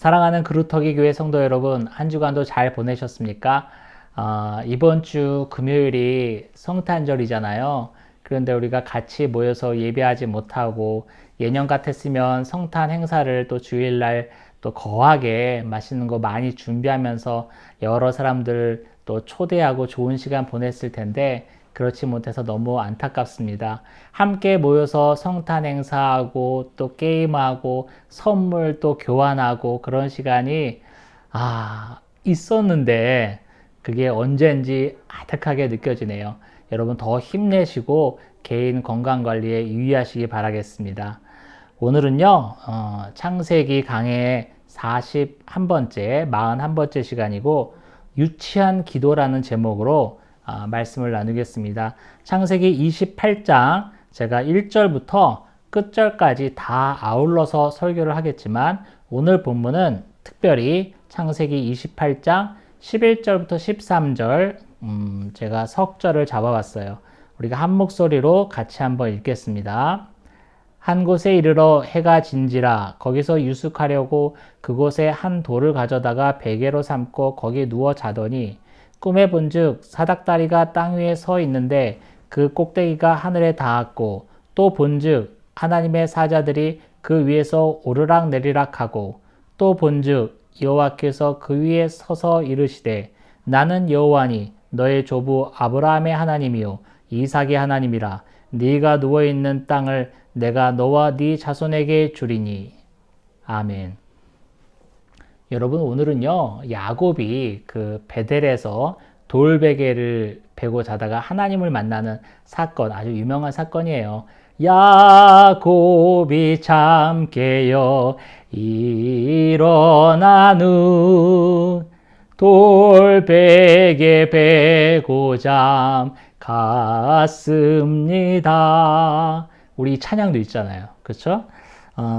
사랑하는 그루터기 교회 성도 여러분, 한 주간도 잘 보내셨습니까? 이번 주 금요일이 성탄절이잖아요. 그런데 우리가 같이 모여서 예배하지 못하고 예년 같았으면 성탄 행사를 또 주일날 또 거하게 맛있는 거 많이 준비하면서 여러 사람들 또 초대하고 좋은 시간 보냈을 텐데 그렇지 못해서 너무 안타깝습니다. 함께 모여서 성탄 행사하고 또 게임하고 선물 또 교환하고 그런 시간이 있었는데 그게 언제인지 아득하게 느껴지네요. 여러분 더 힘내시고 개인 건강관리에 유의하시기 바라겠습니다. 오늘은요, 창세기 강해 41번째, 41번째 시간이고 유치한 기도라는 제목으로 말씀을 나누겠습니다. 창세기 28장 제가 1절부터 끝절까지 다 아울러서 설교를 하겠지만 오늘 본문은 특별히 창세기 28장 11절부터 13절 제가 석절을 잡아봤어요. 우리가 한 목소리로 같이 한번 읽겠습니다. 한 곳에 이르러 해가 진지라 거기서 유숙하려고 그곳에 한 돌을 가져다가 베개로 삼고 거기 누워 자더니 꿈에 본즉 사닥다리가 땅 위에 서 있는데 그 꼭대기가 하늘에 닿았고 또 본즉 하나님의 사자들이 그 위에서 오르락 내리락 하고 또 본즉 여호와께서 그 위에 서서 이르시되 나는 여호와니 너의 조부 아브라함의 하나님이요 이삭의 하나님이라 네가 누워있는 땅을 내가 너와 네 자손에게 주리니. 아멘. 여러분 오늘은요 야곱이 그 베델에서 돌베개를 베고 자다가 하나님을 만나는 사건, 아주 유명한 사건이에요. 야곱이 잠 깨어 일어나는 돌베개 베고 잠 갔습니다. 우리 찬양도 있잖아요. 그렇죠?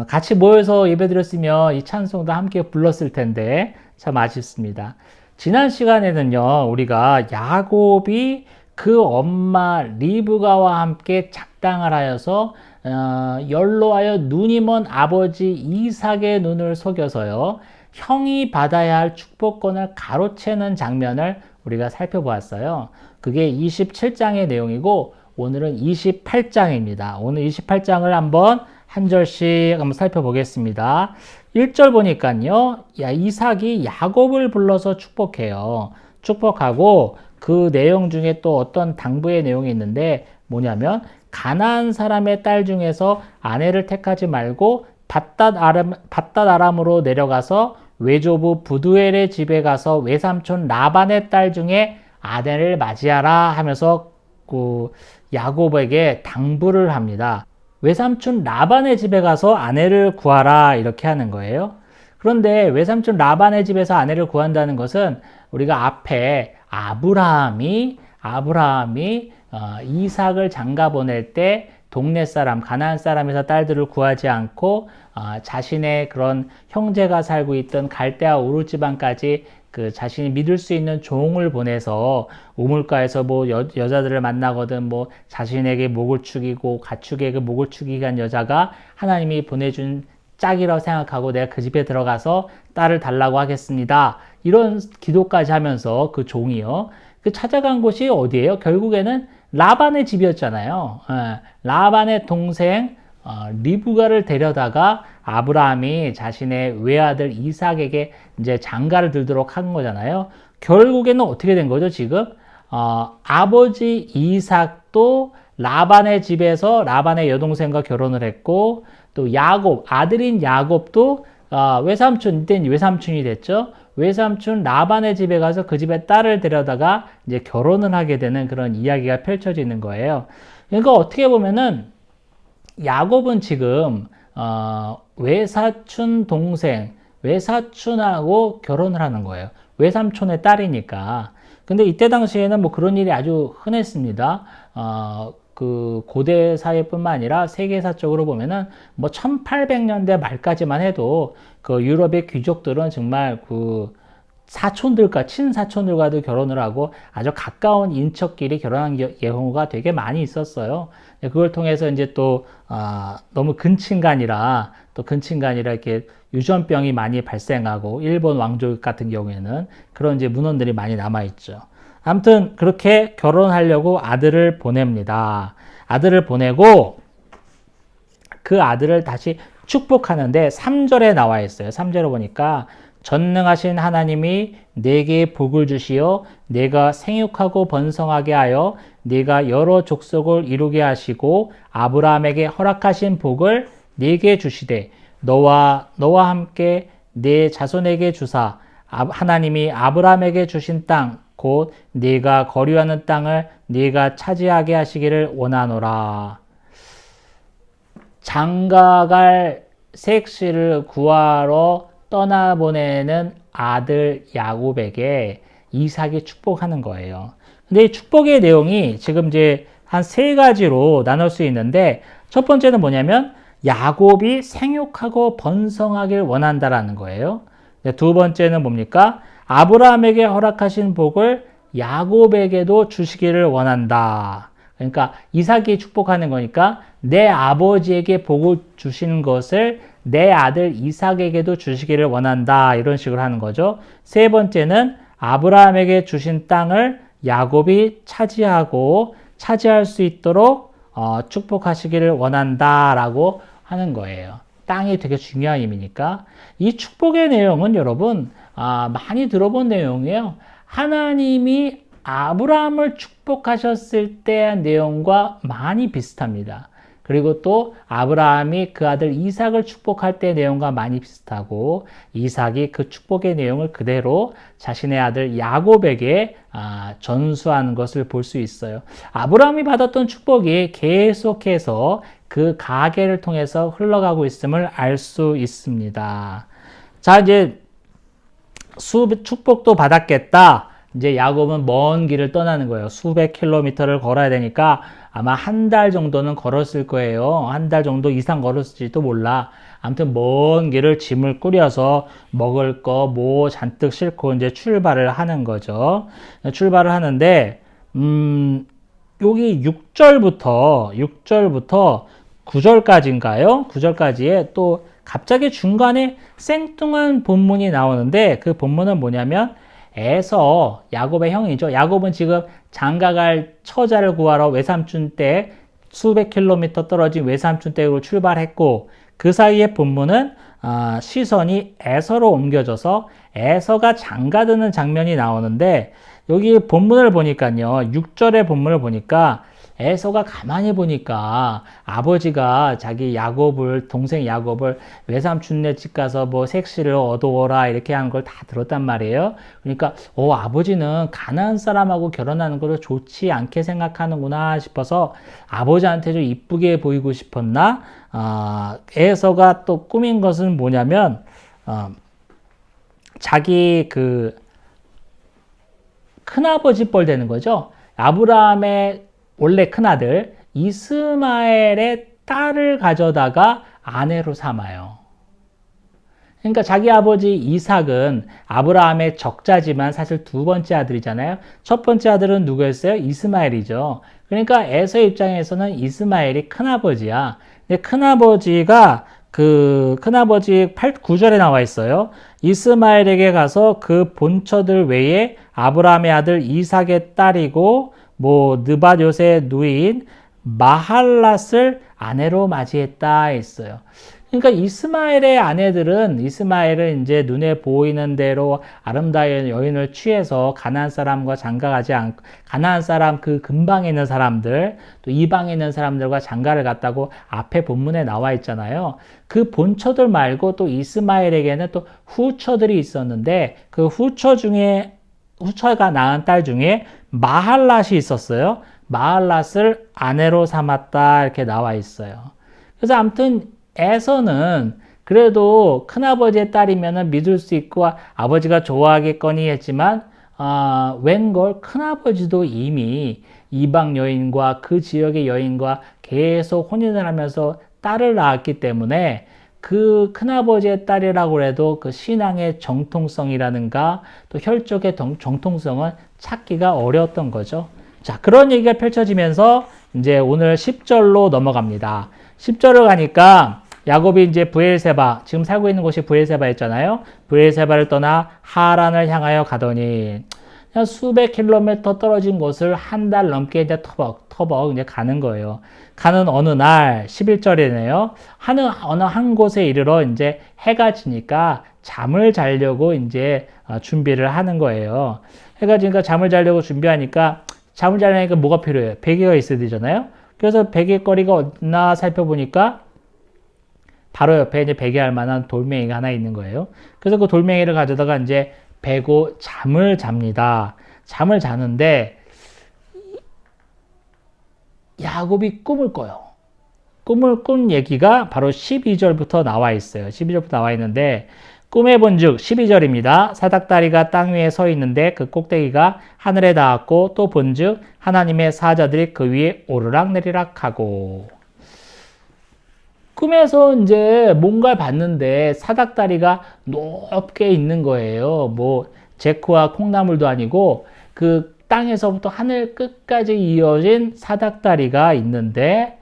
같이 모여서 예배드렸으면 이 찬송도 함께 불렀을 텐데 참 아쉽습니다. 지난 시간에는요 우리가 야곱이 그 엄마 리브가와 함께 작당을 하여서 연로하여 눈이 먼 아버지 이삭의 눈을 속여서요 형이 받아야 할 축복권을 가로채는 장면을 우리가 살펴보았어요. 그게 27장의 내용이고 오늘은 28장입니다. 오늘 28장을 한번 한 절씩 한번 살펴보겠습니다. 1절 보니까요, 이삭이 야곱을 불러서 축복해요. 축복하고 그 내용 중에 또 어떤 당부의 내용이 있는데 뭐냐면 가나안 사람의 딸 중에서 아내를 택하지 말고 밧닷 아람으로 내려가서 외조부 부두엘의 집에 가서 외삼촌 라반의 딸 중에 아내를 맞이하라 하면서 그 야곱에게 당부를 합니다. 외삼촌 라반의 집에 가서 아내를 구하라 이렇게 하는 거예요. 그런데 외삼촌 라반의 집에서 아내를 구한다는 것은 우리가 앞에 아브라함이 이삭을 장가 보낼 때 동네 사람, 가나안 사람에서 딸들을 구하지 않고 자신의 그런 형제가 살고 있던 갈대아 우르 지방까지 그 자신이 믿을 수 있는 종을 보내서 우물가에서 뭐 여자들을 만나거든 뭐 자신에게 목을 축이고 가축에게 목을 축이게 한 여자가 하나님이 보내준 짝이라고 생각하고 내가 그 집에 들어가서 딸을 달라고 하겠습니다. 이런 기도까지 하면서 그 종이요. 그 찾아간 곳이 어디예요? 결국에는 라반의 집이었잖아요. 라반의 동생 리브가를 데려다가 아브라함이 자신의 외아들 이삭에게 이제 장가를 들도록 한 거잖아요. 결국에는 어떻게 된 거죠, 지금? 아버지 이삭도 라반의 집에서 라반의 여동생과 결혼을 했고, 또 야곱, 아들인 야곱도 외삼촌, 이때는 외삼촌이 됐죠. 외삼촌 라반의 집에 가서 그 집에 딸을 데려다가 이제 결혼을 하게 되는 그런 이야기가 펼쳐지는 거예요. 그러니까 어떻게 보면은 야곱은 지금 외사촌 동생, 외사촌하고 결혼을 하는 거예요. 외삼촌의 딸이니까. 근데 이때 당시에는 뭐 그런 일이 아주 흔했습니다. 그 고대 사회뿐만 아니라 세계사적으로 보면은 뭐 1800년대 말까지만 해도 그 유럽의 귀족들은 정말 그 사촌들과 친사촌들과도 결혼을 하고 아주 가까운 인척끼리 결혼한 경우가 되게 많이 있었어요. 그걸 통해서 이제 또 너무 근친간이라 이렇게 유전병이 많이 발생하고 일본 왕족 같은 경우에는 그런 이제 문헌들이 많이 남아있죠. 아무튼 그렇게 결혼하려고 아들을 보냅니다. 아들을 보내고 그 아들을 다시 축복하는데 3절에 나와 있어요. 3절에 보니까 전능하신 하나님이 내게 복을 주시어 내가 생육하고 번성하게 하여 네가 여러 족속을 이루게 하시고 아브라함에게 허락하신 복을 네게 주시되 너와 함께 네 자손에게 주사 하나님이 아브라함에게 주신 땅 곧 네가 거류하는 땅을 네가 차지하게 하시기를 원하노라. 장가갈 섹시를 구하러 떠나보내는 아들 야곱에게 이삭이 축복하는 거예요. 근데 이 축복의 내용이 지금 이제 한 세 가지로 나눌 수 있는데 첫 번째는 뭐냐면 야곱이 생육하고 번성하길 원한다라는 거예요. 두 번째는 뭡니까? 아브라함에게 허락하신 복을 야곱에게도 주시기를 원한다. 그러니까 이삭이 축복하는 거니까 내 아버지에게 복을 주시는 것을 내 아들 이삭에게도 주시기를 원한다. 이런 식으로 하는 거죠. 세 번째는 아브라함에게 주신 땅을 야곱이 차지할 수 있도록 축복하시기를 원한다라고 하는 거예요. 땅이 되게 중요한 의미니까. 이 축복의 내용은 여러분 많이 들어본 내용이에요. 하나님이 아브라함을 축복하셨을 때의 내용과 많이 비슷합니다. 그리고 또 아브라함이 그 아들 이삭을 축복할 때 내용과 많이 비슷하고 이삭이 그 축복의 내용을 그대로 자신의 아들 야곱에게 전수하는 것을 볼 수 있어요. 아브라함이 받았던 축복이 계속해서 그 가계를 통해서 흘러가고 있음을 알 수 있습니다. 자, 이제 축복도 받았겠다. 이제 야곱은 먼 길을 떠나는 거예요. 수백 킬로미터를 걸어야 되니까 아마 한 달 정도는 걸었을 거예요. 한 달 정도 이상 걸었을지도 몰라. 아무튼 먼 길을 짐을 꾸려서 먹을 거 뭐 잔뜩 싣고 이제 출발을 하는 거죠. 출발을 하는데 여기 6절부터 9절까지인가요? 9절까지에 또 갑자기 중간에 생뚱한 본문이 나오는데 그 본문은 뭐냐면 에서 야곱의 형이죠. 야곱은 지금 장가갈 처자를 구하러 외삼촌 댁 수백 킬로미터 떨어진 외삼촌 댁으로 출발했고 그 사이에 본문은 시선이 에서로 옮겨져서 에서가 장가드는 장면이 나오는데 여기 본문을 보니까요. 6절의 본문을 보니까 에서가 가만히 보니까 아버지가 자기 동생 야곱을 외삼촌네 집 가서 뭐 색시를 얻어오라 이렇게 하는 걸 다 들었단 말이에요. 그러니까 아버지는 가나안 사람하고 결혼하는 것을 좋지 않게 생각하는구나 싶어서 아버지한테 좀 이쁘게 보이고 싶었나? 에서가 또 꾸민 것은 뭐냐면 자기 그 큰아버지 뻘 되는 거죠. 아브라함의 원래 큰아들 이스마엘의 딸을 가져다가 아내로 삼아요. 그러니까 자기 아버지 이삭은 아브라함의 적자지만 사실 두 번째 아들이잖아요. 첫 번째 아들은 누구였어요? 이스마엘이죠. 그러니까 에서의 입장에서는 이스마엘이 큰아버지야. 근데 큰아버지가 큰아버지 9절에 나와 있어요. 이스마엘에게 가서 그 본처들 외에 아브라함의 아들 이삭의 딸이고 느바롯의 누이인 마할랏을 아내로 맞이했다 했어요. 그러니까 이스마엘은 이제 눈에 보이는 대로 아름다운 여인을 취해서 가나안 사람과 장가가지 않고 가나안 사람 그 근방에 있는 사람들 또 이방에 있는 사람들과 장가를 갔다고 앞에 본문에 나와 있잖아요. 그 본처들 말고 또 이스마엘에게는 또 후처들이 있었는데 그 후처가 낳은 딸 중에 마할랏이 있었어요. 마할랏을 아내로 삼았다 이렇게 나와 있어요. 그래서 아무튼 에서는 그래도 큰아버지의 딸이면 믿을 수 있고 아버지가 좋아하겠거니 했지만 웬걸 큰아버지도 이미 이방 여인과 그 지역의 여인과 계속 혼인을 하면서 딸을 낳았기 때문에 그 큰아버지의 딸이라고 해도 그 신앙의 정통성이라든가 또 혈족의 정통성은 찾기가 어려웠던 거죠. 자, 그런 얘기가 펼쳐지면서 이제 오늘 10절로 넘어갑니다. 10절을 가니까 야곱이 이제 브엘세바, 지금 살고 있는 곳이 브엘세바였잖아요. 브엘세바를 떠나 하란을 향하여 가더니 그냥 수백 킬로미터 떨어진 곳을 한 달 넘게 이제 터벅 이제 가는 거예요. 가는 어느 날 11절이네요. 어느 한 곳에 이르러 이제 해가 지니까 잠을 자려고 이제 준비를 하는 거예요. 해가 지니까 잠을 자려고 준비하니까 잠을 자려니까 뭐가 필요해요? 베개가 있어야 되잖아요. 그래서 베개거리가 어디나 살펴보니까 바로 옆에 이제 베개할 만한 돌멩이가 하나 있는 거예요. 그래서 그 돌멩이를 가져다가 이제 베고 잠을 잡니다. 잠을 자는데 야곱이 꿈을 꿔요. 꿈을 꾼 얘기가 바로 12절부터 나와 있어요. 12절부터 나와 있는데 꿈에 본즉 12절입니다. 사닥다리가 땅 위에 서 있는데 그 꼭대기가 하늘에 닿았고 또 본즉 하나님의 사자들이 그 위에 오르락내리락 하고 꿈에서 이제 뭔가를 봤는데 사닥다리가 높게 있는 거예요. 뭐 제크와 콩나물도 아니고 그 땅에서부터 하늘 끝까지 이어진 사닥다리가 있는데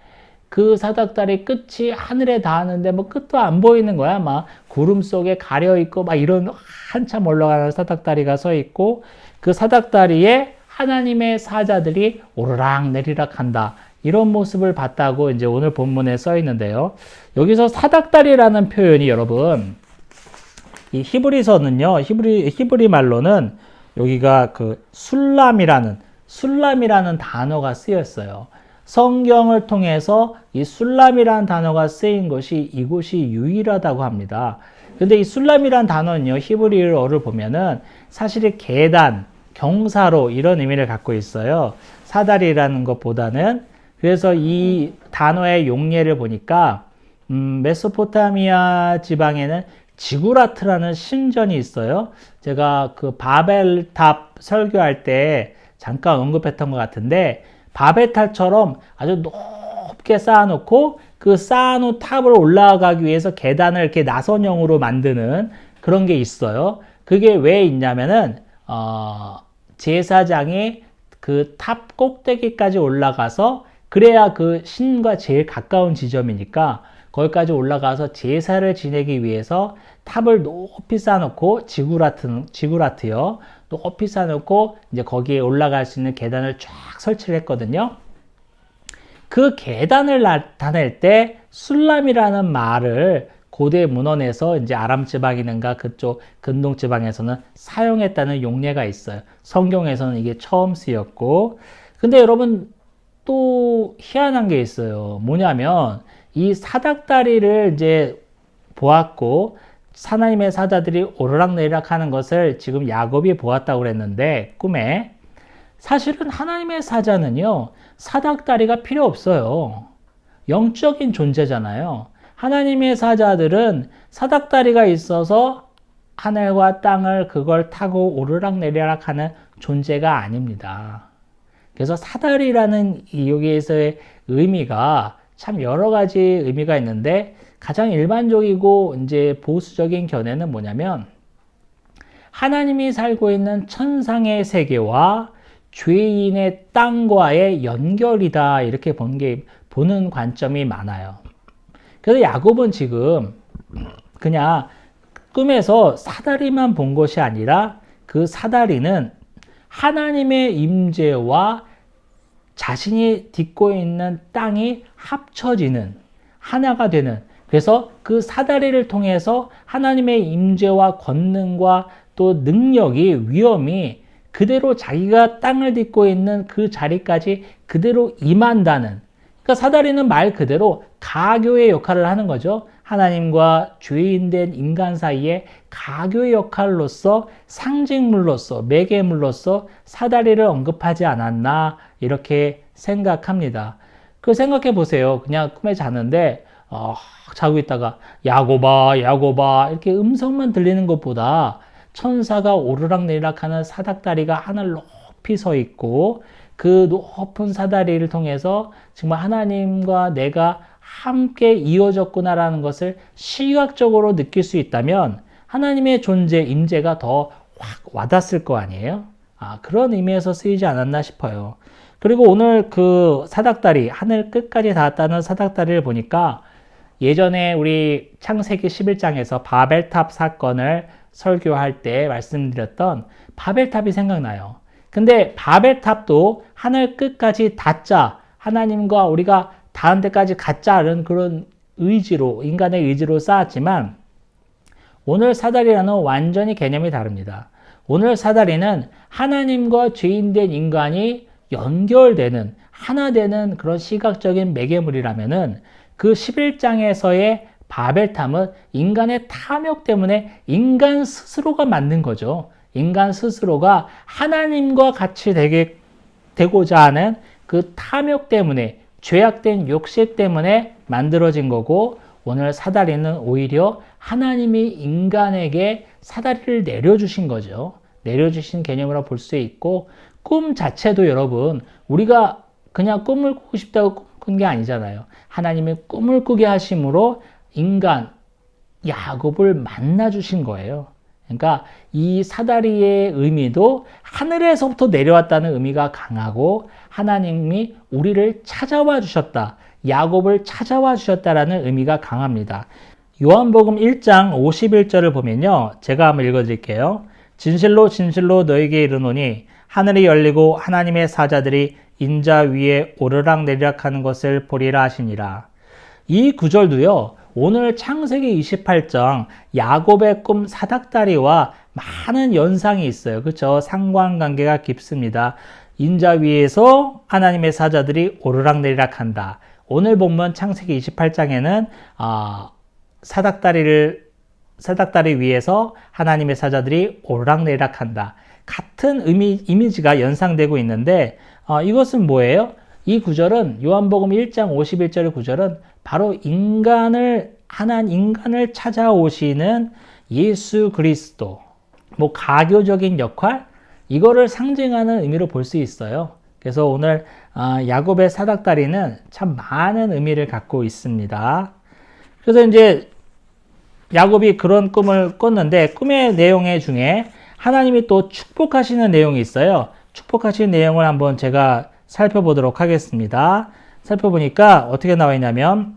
그 사닥다리 끝이 하늘에 닿았는데 뭐 끝도 안 보이는 거야. 막 구름 속에 가려 있고 막 이런 한참 올라가는 사닥다리가 서 있고 그 사닥다리에 하나님의 사자들이 오르락 내리락 한다. 이런 모습을 봤다고 이제 오늘 본문에 써 있는데요. 여기서 사닥다리라는 표현이 여러분 이 히브리서는요. 히브리 말로는 여기가 그 술람이라는 단어가 쓰였어요. 성경을 통해서 이 술람이라는 단어가 쓰인 것이 이곳이 유일하다고 합니다. 근데 이 술람이라는 단어는요, 히브리어를 보면은 사실 계단, 경사로 이런 의미를 갖고 있어요. 사다리라는 것보다는. 그래서 이 단어의 용례를 보니까, 메소포타미아 지방에는 지구라트라는 신전이 있어요. 제가 그 바벨탑 설교할 때 잠깐 언급했던 것 같은데, 바벨탑처럼 아주 높게 쌓아놓고 그 쌓아놓은 탑을 올라가기 위해서 계단을 이렇게 나선형으로 만드는 그런 게 있어요. 그게 왜 있냐면은 제사장이 그 탑 꼭대기까지 올라가서 그래야 그 신과 제일 가까운 지점이니까 거기까지 올라가서 제사를 지내기 위해서 탑을 높이 쌓아놓고 지구라트요. 높이 쌓아놓고 이제 거기에 올라갈 수 있는 계단을 쫙 설치를 했거든요. 그 계단을 나타낼 때 술람이라는 말을 고대 문헌에서 이제 아람 지방이든가 그쪽 근동 지방에서는 사용했다는 용례가 있어요. 성경에서는 이게 처음 쓰였고, 근데 여러분 또 희한한 게 있어요. 뭐냐면 이 사닥다리를 이제 보았고 하나님의 사자들이 오르락내리락 하는 것을 지금 야곱이 보았다고 그랬는데 꿈에 사실은 하나님의 사자는요 사닥다리가 필요 없어요. 영적인 존재잖아요. 하나님의 사자들은 사닥다리가 있어서 하늘과 땅을 그걸 타고 오르락내리락 하는 존재가 아닙니다. 그래서 사다리라는 여기에서의 의미가 참 여러 가지 의미가 있는데 가장 일반적이고 이제 보수적인 견해는 뭐냐면 하나님이 살고 있는 천상의 세계와 죄인의 땅과의 연결이다 이렇게 보는 관점이 많아요. 그래서 야곱은 지금 그냥 꿈에서 사다리만 본 것이 아니라 그 사다리는 하나님의 임재와 자신이 딛고 있는 땅이 합쳐지는 하나가 되는, 그래서 그 사다리를 통해서 하나님의 임재와 권능과 또 능력이 위엄이 그대로 자기가 땅을 딛고 있는 그 자리까지 그대로 임한다는, 그러니까 사다리는 말 그대로 가교의 역할을 하는 거죠. 하나님과 죄인된 인간 사이에 가교의 역할로서 상징물로서 매개물로서 사다리를 언급하지 않았나 이렇게 생각합니다. 그 생각해 보세요. 그냥 꿈에 자는데 자고 있다가 야곱아 야곱아 이렇게 음성만 들리는 것보다 천사가 오르락내리락 하는 사닥다리가 하늘 높이 서 있고 그 높은 사다리를 통해서 정말 하나님과 내가 함께 이어졌구나라는 것을 시각적으로 느낄 수 있다면 하나님의 존재, 임재가 더 확 와닿았을 거 아니에요? 그런 의미에서 쓰이지 않았나 싶어요. 그리고 오늘 그 사닥다리, 하늘 끝까지 닿았다는 사닥다리를 보니까 예전에 우리 창세기 11장에서 바벨탑 사건을 설교할 때 말씀드렸던 바벨탑이 생각나요. 근데 바벨탑도 하늘 끝까지 닿자, 하나님과 우리가 닿은 데까지 가자는 그런 의지로, 인간의 의지로 쌓았지만 오늘 사다리라는 완전히 개념이 다릅니다. 오늘 사다리는 하나님과 죄인된 인간이 연결되는, 하나 되는 그런 시각적인 매개물이라면은 그 11장에서의 바벨탑은 인간의 탐욕 때문에 인간 스스로가 만든 거죠. 인간 스스로가 하나님과 같이 되고자 하는 그 탐욕 때문에, 죄악된 욕심 때문에 만들어진 거고, 오늘 사다리는 오히려 하나님이 인간에게 사다리를 내려주신 거죠. 내려주신 개념으로 볼 수 있고, 꿈 자체도 여러분, 우리가 그냥 꿈을 꾸고 싶다고 꿈을 꾼 게 아니잖아요. 하나님이 꿈을 꾸게 하심으로 인간 야곱을 만나 주신 거예요. 그러니까 이 사다리의 의미도 하늘에서부터 내려왔다는 의미가 강하고, 하나님이 우리를 찾아와 주셨다, 야곱을 찾아와 주셨다라는 의미가 강합니다. 요한복음 1장 51절을 보면요, 제가 한번 읽어드릴게요. 진실로 진실로 너에게 이르노니 하늘이 열리고 하나님의 사자들이 인자 위에 오르락내리락 하는 것을 보리라 하시니라. 이 구절도요, 오늘 창세기 28장 야곱의 꿈 사닥다리와 많은 연상이 있어요. 그렇죠? 상관관계가 깊습니다. 인자 위에서 하나님의 사자들이 오르락내리락 한다. 오늘 본문 창세기 28장에는 사닥다리 위에서 하나님의 사자들이 오르락내리락 한다. 같은 이미지가 연상되고 있는데, 이것은 뭐예요? 이 구절은, 요한복음 1장 51절의 구절은 바로 인간을 찾아오시는 예수 그리스도, 가교적인 역할, 이거를 상징하는 의미로 볼 수 있어요. 그래서 오늘 야곱의 사닥다리는 참 많은 의미를 갖고 있습니다. 그래서 이제 야곱이 그런 꿈을 꿨는데, 꿈의 내용 중에 하나님이 또 축복하시는 내용이 있어요. 축복하시는 내용을 한번 제가 살펴보도록 하겠습니다. 살펴보니까 어떻게 나와 있냐면,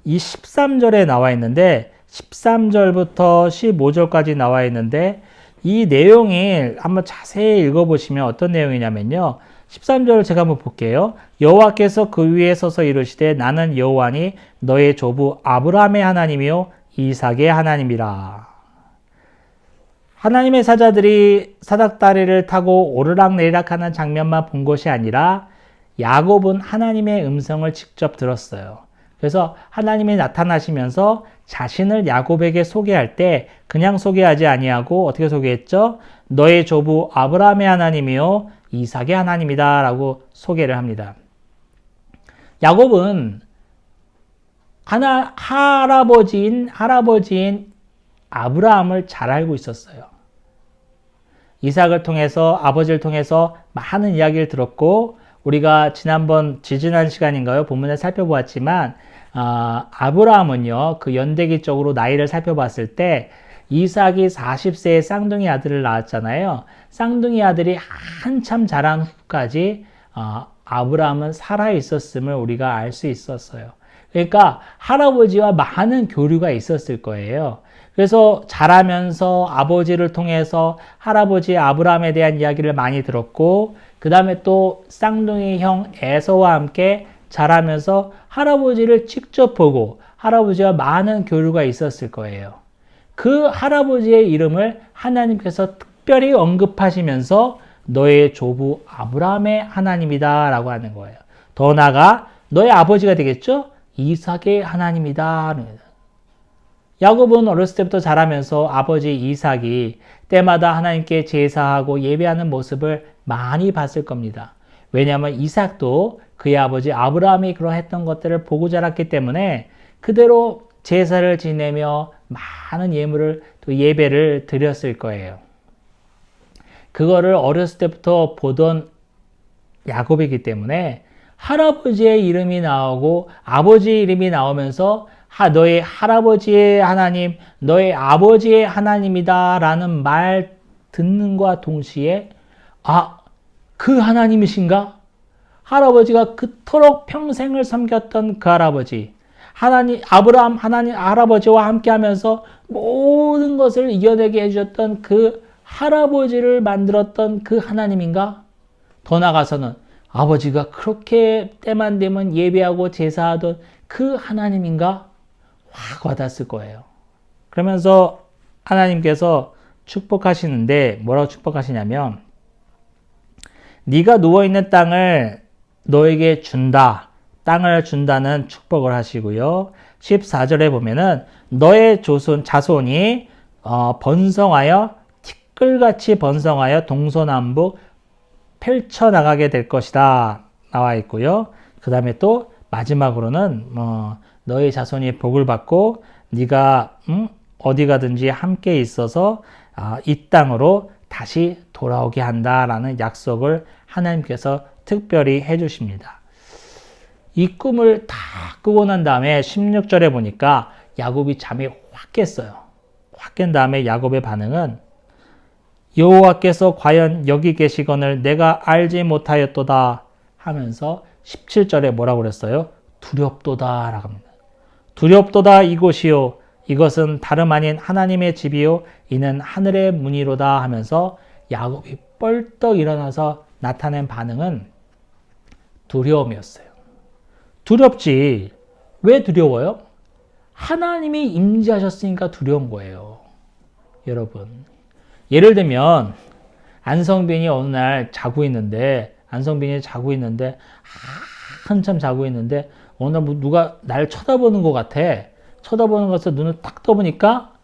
이 13절에 나와 있는데, 13절부터 15절까지 나와 있는데, 이 내용이 한번 자세히 읽어보시면 어떤 내용이냐면요, 13절을 제가 한번 볼게요. 여호와께서 그 위에 서서 이르시되 나는 여호와니 너의 조부 아브라함의 하나님이요 이삭의 하나님이라. 하나님의 사자들이 사닥다리를 타고 오르락내리락 하는 장면만 본 것이 아니라 야곱은 하나님의 음성을 직접 들었어요. 그래서 하나님이 나타나시면서 자신을 야곱에게 소개할 때 그냥 소개하지 아니하고 어떻게 소개했죠? 너의 조부 아브라함의 하나님이요 이삭의 하나님이다 라고 소개를 합니다. 야곱은 할아버지인 아브라함을 잘 알고 있었어요. 이삭을 통해서, 아버지를 통해서 많은 이야기를 들었고, 우리가 지지난 시간인가요? 본문에 살펴보았지만, 아브라함은요, 그 연대기 쪽으로 나이를 살펴봤을 때, 이삭이 40세에 쌍둥이 아들을 낳았잖아요. 쌍둥이 아들이 한참 자란 후까지, 아브라함은 살아있었음을 우리가 알 수 있었어요. 그러니까 할아버지와 많은 교류가 있었을 거예요. 그래서 자라면서 아버지를 통해서 할아버지 아브라함에 대한 이야기를 많이 들었고, 그 다음에 또 쌍둥이 형 에서와 함께 자라면서 할아버지를 직접 보고 할아버지와 많은 교류가 있었을 거예요. 그 할아버지의 이름을 하나님께서 특별히 언급하시면서 너의 조부 아브라함의 하나님이다 라고 하는 거예요. 더 나아가 너의 아버지가 되겠죠? 이삭의 하나님이다. 야곱은 어렸을 때부터 자라면서 아버지 이삭이 때마다 하나님께 제사하고 예배하는 모습을 많이 봤을 겁니다. 왜냐하면 이삭도 그의 아버지 아브라함이 그러했던 것들을 보고 자랐기 때문에 그대로 제사를 지내며 많은 예배를 드렸을 거예요. 그거를 어렸을 때부터 보던 야곱이기 때문에 할아버지의 이름이 나오고 아버지의 이름이 나오면서 너의 할아버지의 하나님, 너의 아버지의 하나님이다 라는 말 듣는과 동시에 그 하나님이신가? 할아버지가 그토록 평생을 섬겼던 그 할아버지, 하나님, 아브라함, 하나님, 할아버지와 함께 하면서 모든 것을 이겨내게 해주셨던 그 할아버지를 만들었던 그 하나님인가? 더 나아가서는 아버지가 그렇게 때만 되면 예배하고 제사하던 그 하나님인가? 확 와닿았을 거예요. 그러면서 하나님께서 축복하시는데 뭐라고 축복하시냐면 네가 누워있는 땅을 너에게 준다. 땅을 준다는 축복을 하시고요. 14절에 보면은 너의 자손이 번성하여 티끌같이 번성하여 동서남북 펼쳐나가게 될 것이다. 나와 있고요. 그 다음에 또 마지막으로는 너의 자손이 복을 받고 네가 어디 가든지 함께 있어서 이 땅으로 다시 돌아오게 한다라는 약속을 하나님께서 특별히 해주십니다. 이 꿈을 다 꾸고 난 다음에 16절에 보니까 야곱이 잠이 확 깼어요. 확 깬 다음에 야곱의 반응은 여호와께서 과연 여기 계시거늘 내가 알지 못하였도다 하면서 17절에 뭐라고 그랬어요? 두렵도다 라고 합니다. 두렵도다 이곳이요 이것은 다름 아닌 하나님의 집이요 이는 하늘의 문이로다 하면서 야곱이 뻘떡 일어나서 나타낸 반응은 두려움이었어요. 두렵지. 왜 두려워요? 하나님이 임재하셨으니까 두려운 거예요. 여러분. 예를 들면 안성빈이 어느 날 자고 있는데 한참 자고 있는데 어느 날 누가 날 쳐다보는 것 같아. 쳐다보는 것을 눈을 딱 떠보니까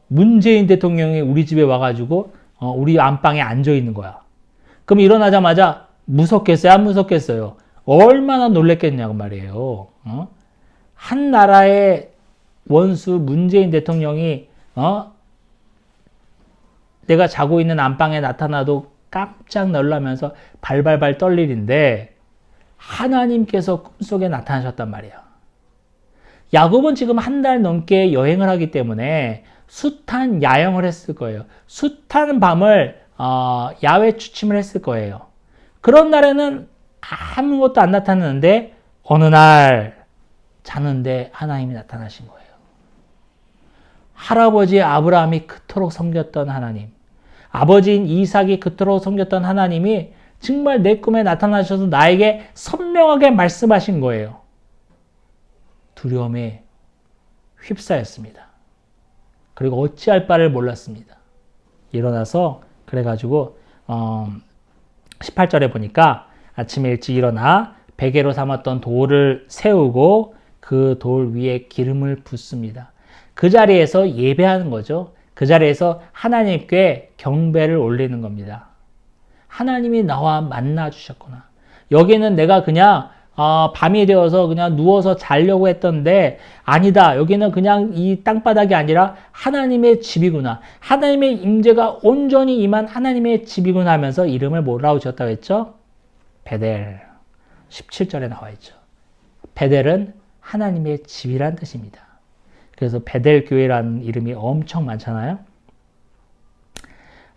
문재인 대통령이 우리 집에 와가지고 우리 안방에 앉아 있는 거야. 그럼 일어나자마자 무섭겠어요? 안 무섭겠어요? 얼마나 놀랬겠냐고 말이에요. 한 나라의 원수 문재인 대통령이 내가 자고 있는 안방에 나타나도 깜짝 놀라면서 발발발 떨릴 일인데 하나님께서 꿈속에 나타나셨단 말이야. 야곱은 지금 한 달 넘게 여행을 하기 때문에 숱한 야영을 했을 거예요. 숱한 밤을 야외 취침을 했을 거예요. 그런 날에는 아무것도 안 나타나는데 어느 날 자는데 하나님이 나타나신 거예요. 할아버지 아브라함이 그토록 섬겼던 하나님, 아버지인 이삭이 그토록 섬겼던 하나님이 정말 내 꿈에 나타나셔서 나에게 선명하게 말씀하신 거예요. 두려움에 휩싸였습니다. 그리고 어찌할 바를 몰랐습니다. 일어나서 그래가지고 18절에 보니까 아침에 일찍 일어나 베개로 삼았던 돌을 세우고 그 돌 위에 기름을 붓습니다. 그 자리에서 예배하는 거죠. 그 자리에서 하나님께 경배를 올리는 겁니다. 하나님이 나와 만나 주셨구나. 여기는 내가 그냥 밤이 되어서 그냥 누워서 자려고 했던데 아니다. 여기는 그냥 이 땅바닥이 아니라 하나님의 집이구나. 하나님의 임재가 온전히 임한 하나님의 집이구나 하면서 이름을 뭐라고 지었다고 했죠? 베델. 17절에 나와 있죠. 베델은 하나님의 집이란 뜻입니다. 그래서 베델 교회라는 이름이 엄청 많잖아요.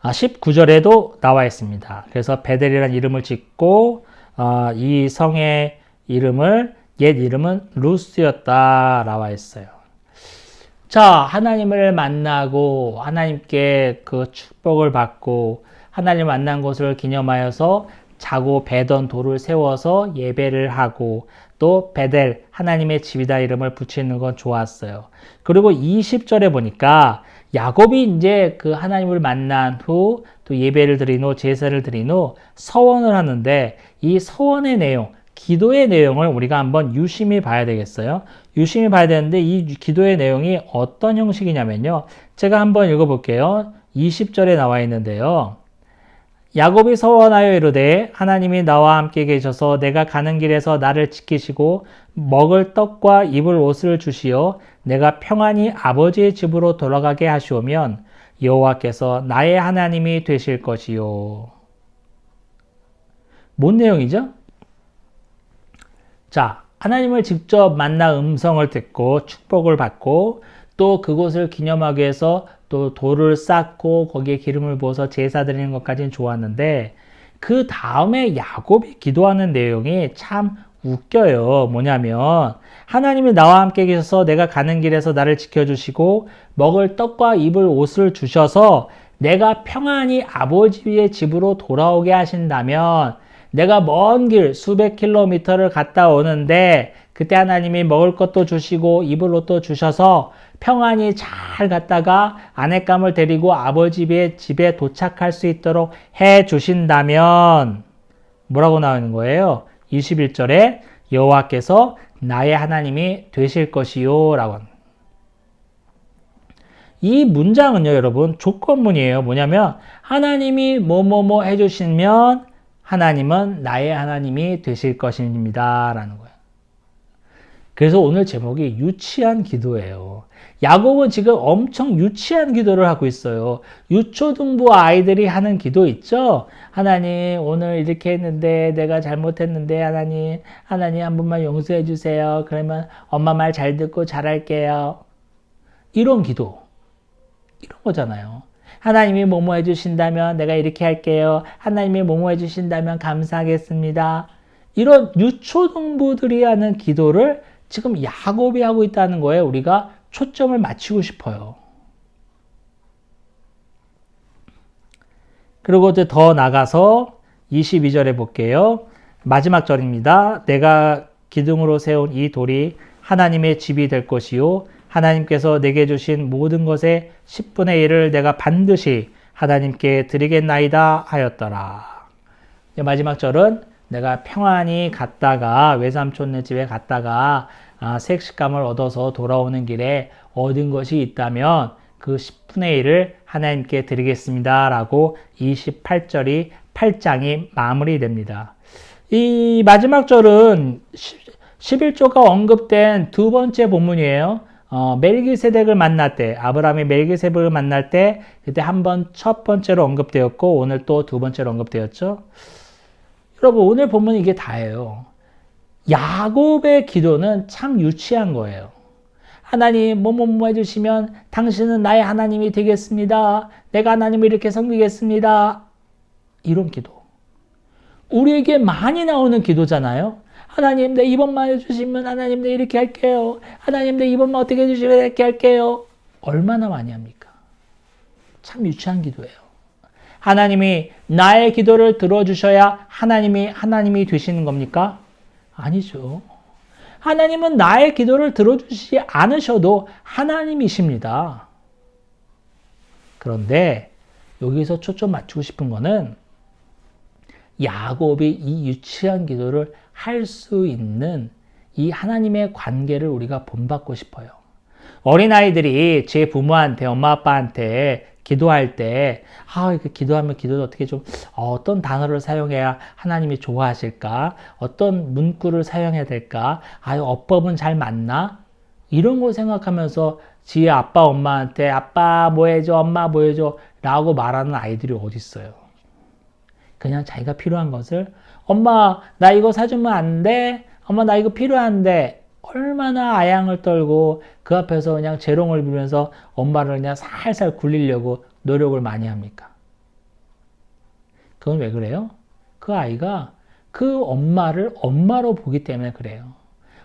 19절에도 나와 있습니다. 그래서 베델이라는 이름을 짓고 이 성의 이름을 옛 이름은 루스였다 나와 있어요. 자, 하나님을 만나고 하나님께 그 축복을 받고 하나님을 만난 것을 기념하여서 자고 베던 돌을 세워서 예배를 하고 또 베델 하나님의 집이다 이름을 붙이는 건 좋았어요. 그리고 20절에 보니까 야곱이 이제 그 하나님을 만난 후 또 예배를 드린 후 제사를 드린 후 서원을 하는데 이 서원의 내용, 기도의 내용을 우리가 한번 유심히 봐야 되겠어요. 유심히 봐야 되는데 이 기도의 내용이 어떤 형식이냐면요. 제가 한번 읽어볼게요. 20절에 나와 있는데요. 야곱이 서원하여 이르되 하나님이 나와 함께 계셔서 내가 가는 길에서 나를 지키시고 먹을 떡과 입을 옷을 주시어 내가 평안히 아버지의 집으로 돌아가게 하시오면 여호와께서 나의 하나님이 되실 것이요. 뭔 내용이죠? 자, 하나님을 직접 만나 음성을 듣고 축복을 받고 또 그곳을 기념하기 위해서 또 돌을 쌓고 거기에 기름을 부어서 제사 드리는 것까지는 좋았는데 그 다음에 야곱이 기도하는 내용이 참 웃겨요. 뭐냐면 하나님이 나와 함께 계셔서 내가 가는 길에서 나를 지켜주시고 먹을 떡과 입을 옷을 주셔서 내가 평안히 아버지의 집으로 돌아오게 하신다면 내가 먼 길 수백 킬로미터를 갔다 오는데 그때 하나님이 먹을 것도 주시고 입을 옷도 주셔서 평안히 잘 갔다가 아내감을 데리고 아버지의 집에 도착할 수 있도록 해 주신다면 뭐라고 나오는 거예요? 21절에 여호와께서 나의 하나님이 되실 것이요 라고 합니다. 이 문장은요 여러분 조건문이에요. 뭐냐면 하나님이 뭐뭐뭐 해주시면 하나님은 나의 하나님이 되실 것입니다 라는 거예요. 그래서 오늘 제목이 유치한 기도예요. 야곱은 지금 엄청 유치한 기도를 하고 있어요. 유초등부 아이들이 하는 기도 있죠? 하나님 오늘 이렇게 했는데 내가 잘못했는데 하나님 한 번만 용서해 주세요. 그러면 엄마 말 잘 듣고 잘할게요. 이런 기도. 이런 거잖아요. 하나님이 뭐뭐 해주신다면 내가 이렇게 할게요. 하나님이 뭐뭐 해주신다면 감사하겠습니다. 이런 유초등부들이 하는 기도를 지금 야곱이 하고 있다는 거에 우리가 초점을 맞추고 싶어요. 그리고 이제 더 나가서 22절에 볼게요. 마지막 절입니다. 내가 기둥으로 세운 이 돌이 하나님의 집이 될 것이요. 하나님께서 내게 주신 모든 것의 10분의 1을 내가 반드시 하나님께 드리겠나이다 하였더라. 마지막 절은 내가 평안히 갔다가 외삼촌네 집에 갔다가 색식감을 얻어서 돌아오는 길에 얻은 것이 있다면 그 10분의 1을 하나님께 드리겠습니다 라고 28절이 8장이 마무리됩니다. 이 마지막 절은 11조가 언급된 두 번째 본문이에요. 멜기세덱을 만날 때, 아브라함이 멜기세덱을 만날 때 그때 한번 첫 번째로 언급되었고 오늘 또 두 번째로 언급되었죠. 여러분 오늘 본문은 이게 다예요. 야곱의 기도는 참 유치한 거예요. 하나님 뭐뭐뭐 해주시면 당신은 나의 하나님이 되겠습니다. 내가 하나님을 이렇게 섬기겠습니다. 이런 기도. 우리에게 많이 나오는 기도잖아요. 하나님 내 이번만 해주시면 하나님 내 이렇게 할게요. 하나님 내 이번만 어떻게 해주시면 이렇게 할게요. 얼마나 많이 합니까? 참 유치한 기도예요. 하나님이 나의 기도를 들어주셔야 하나님이 되시는 겁니까? 아니죠. 하나님은 나의 기도를 들어주시지 않으셔도 하나님이십니다. 그런데 여기서 초점 맞추고 싶은 거는 야곱이 이 유치한 기도를 할 수 있는 이 하나님의 관계를 우리가 본받고 싶어요. 어린아이들이 제 부모한테, 엄마 아빠한테 기도할 때, 이렇게 기도하면 기도를 어떻게 좀, 어떤 단어를 사용해야 하나님이 좋아하실까? 어떤 문구를 사용해야 될까? 어법은 잘 맞나? 이런 거 생각하면서 지의 아빠, 엄마한테 아빠 뭐 해줘, 엄마 뭐 해줘 라고 말하는 아이들이 어디 있어요. 그냥 자기가 필요한 것을 엄마 나 이거 사주면 안 돼? 엄마 나 이거 필요한데 얼마나 아양을 떨고 그 앞에서 그냥 재롱을 부리면서 엄마를 그냥 살살 굴리려고 노력을 많이 합니까? 그건 왜 그래요? 그 아이가 그 엄마를 엄마로 보기 때문에 그래요.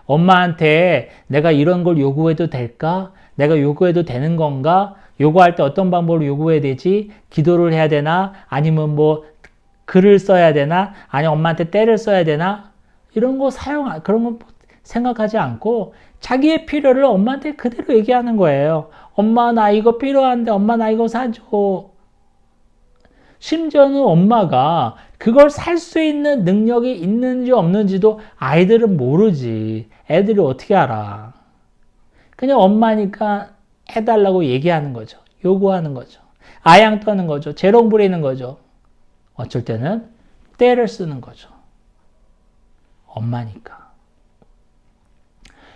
엄마한테 내가 이런 걸 요구해도 될까? 내가 요구해도 되는 건가? 요구할 때 어떤 방법으로 요구해야 되지? 기도를 해야 되나? 아니면 뭐 글을 써야 되나? 아니면 엄마한테 때를 써야 되나? 이런 거 그런 거 생각하지 않고 자기의 필요를 엄마한테 그대로 얘기하는 거예요. 엄마 나 이거 필요한데 엄마 나 이거 사줘. 심지어는 엄마가 그걸 살 수 있는 능력이 있는지 없는지도 아이들은 모르지. 애들이 어떻게 알아. 그냥 엄마니까 해달라고 얘기하는 거죠. 요구하는 거죠. 아양 떠는 거죠. 재롱 부리는 거죠. 어쩔 때는 때를 쓰는 거죠. 엄마니까.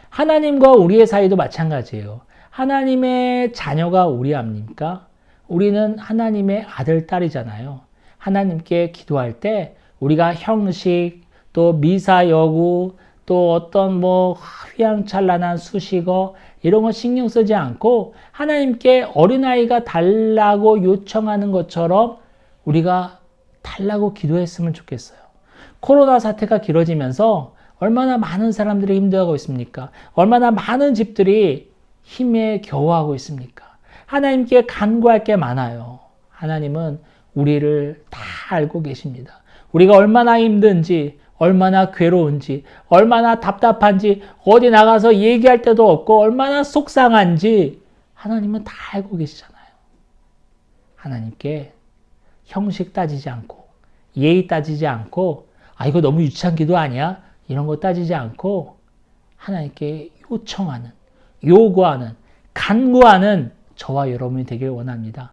하나님과 우리의 사이도 마찬가지예요. 하나님의 자녀가 우리 아닙니까? 우리는 하나님의 아들, 딸이잖아요. 하나님께 기도할 때 우리가 형식, 또 미사 여구, 또 어떤 뭐 휘황찬란한 수식어 이런 거 신경 쓰지 않고 하나님께 어린아이가 달라고 요청하는 것처럼 우리가 달라고 기도했으면 좋겠어요. 코로나 사태가 길어지면서 얼마나 많은 사람들이 힘들어하고 있습니까? 얼마나 많은 집들이 힘에 겨워하고 있습니까? 하나님께 간구할 게 많아요. 하나님은 우리를 다 알고 계십니다. 우리가 얼마나 힘든지, 얼마나 괴로운지, 얼마나 답답한지, 어디 나가서 얘기할 데도 없고, 얼마나 속상한지, 하나님은 다 알고 계시잖아요. 하나님께 형식 따지지 않고, 예의 따지지 않고, 아, 이거 너무 유치한 기도 아니야? 이런 거 따지지 않고, 하나님께 요청하는, 요구하는, 간구하는 저와 여러분이 되길 원합니다.